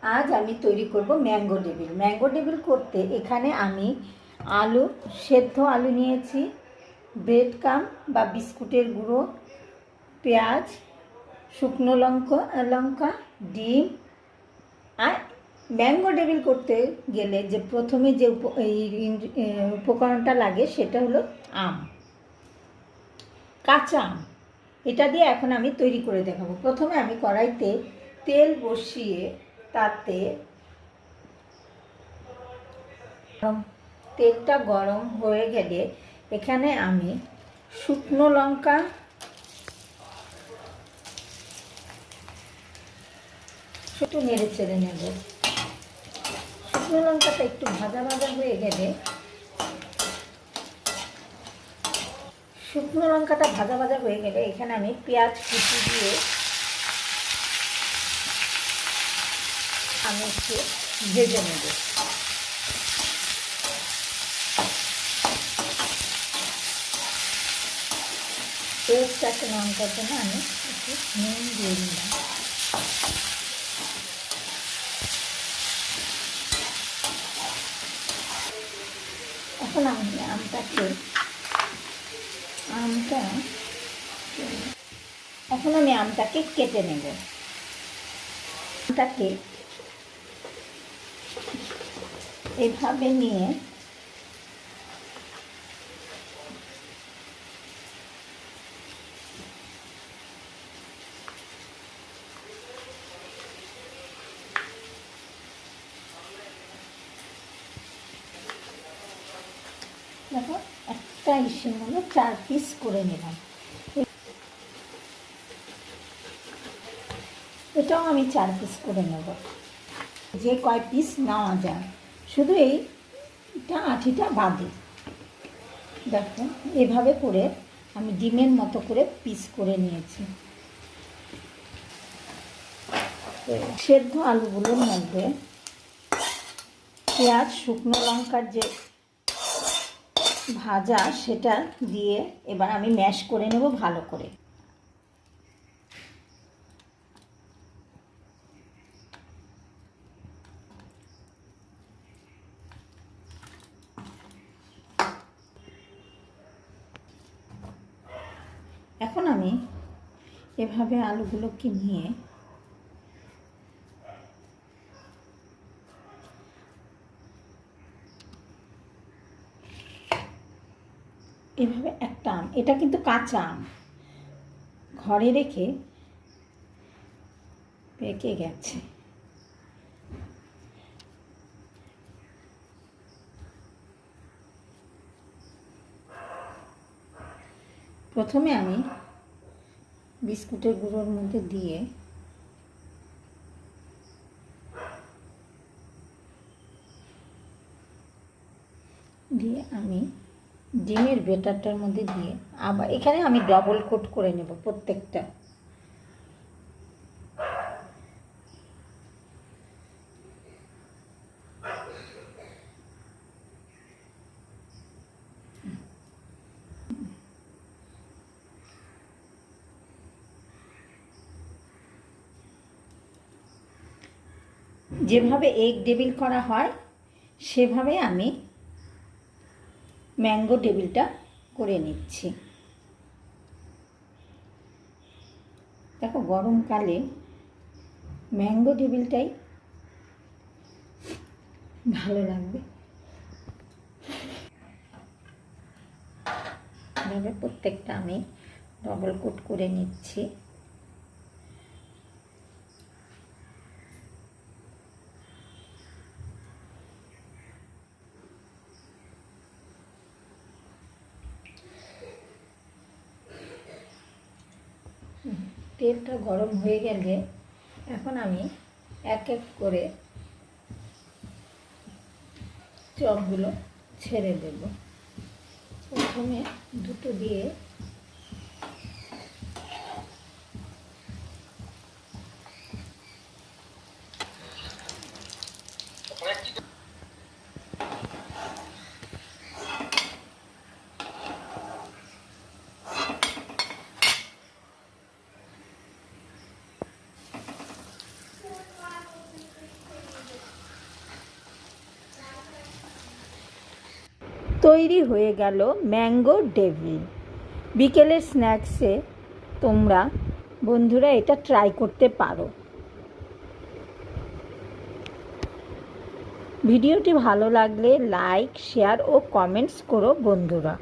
আজ আমি তৈরি করব ম্যাঙ্গো ডেভিল। ম্যাঙ্গো ডেভিল করতে এখানে আমি আলু, সেদ্ধ আলু নিয়েছি, ব্রেড ক্রাম্ব বা বিস্কুটের গুঁড়ো, পেঁয়াজ, শুকনো লঙ্কা, ডিম। আর ম্যাঙ্গো ডেভিল করতে গেলে যে প্রথমে যে উপকরণটা লাগে সেটা হলো আম, কাঁচা আম। এটা দিয়ে এখন আমি তৈরি করে দেখাবো। প্রথমে আমি কড়াইতে তেল বসিয়ে তাতে তেলটা গরম হয়ে গেলে এখানে আমি শুকনো লঙ্কা, একটু নেড়ে চেড়ে নেব। শুকনো লঙ্কাটা একটু ভাজা ভাজা হয়ে গেলে এখানে আমি পেঁয়াজ কুচি দিয়ে আমি একটু ভেজে নেব। পেঁয়াজটাকে লঙ্কার জন্য আমি একটু নুন দিয়ে দিলাম। এখন আমি আমটাকে কেটে নেব। আমটাকে এভাবে নিয়ে দেখো একটা ইসের মধ্যে 4 পিস করে নিলাম। এটাও আমি 4 পিস করে নেব, যে কয় পিস নেওয়া যায়, শুধু এইটা আঠিটা বাদে। দেখো এভাবে করে আমি ডিমের মতো করে পিস করে নিয়েছি। সেদ্ধ আলুগুলোর মধ্যে পেঁয়াজ, শুকনো লঙ্কার যে ভাজা সেটা দিয়ে এবার আমি ম্যাশ করে নেব ভালো করে। এখন আমি এভাবে আলুগুলোকে নিয়ে এভাবে একটা আম, এটা কিন্তু কাঁচা আম, ঘরে রেখে পেকে গেছে। প্রথমে আমি বিস্কুটের গুঁড়োর মধ্যে দিয়ে আমি ডিমের ব্যাটারটার মধ্যে দিয়ে আবার এখানে আমি ডবল কোট করে নেব প্রত্যেকটা। যেভাবে এগ ডেভিল করা হয় সেভাবে আমি ম্যাঙ্গো ডেভিলটা করে নিচ্ছি। দেখো গরমকালে ম্যাঙ্গো ডেভিলটাই ভালো লাগবে। এভাবে প্রত্যেকটা আমি ডবল কোট করে নিচ্ছি। তেলটা গরম হয়ে গেলে এখন আমি এক এক করে চপগুলো ছেড়ে দেব। প্রথমে দুটো দিয়ে তৈরি হয়ে গেল ম্যাঙ্গো ডেভিল। বিকেলের স্ন্যাক্সে তোমরা বন্ধুরা এটা ট্রাই করতে পারো। ভিডিওটি ভালো লাগলে লাইক, শেয়ার ও কমেন্টস করো বন্ধুরা।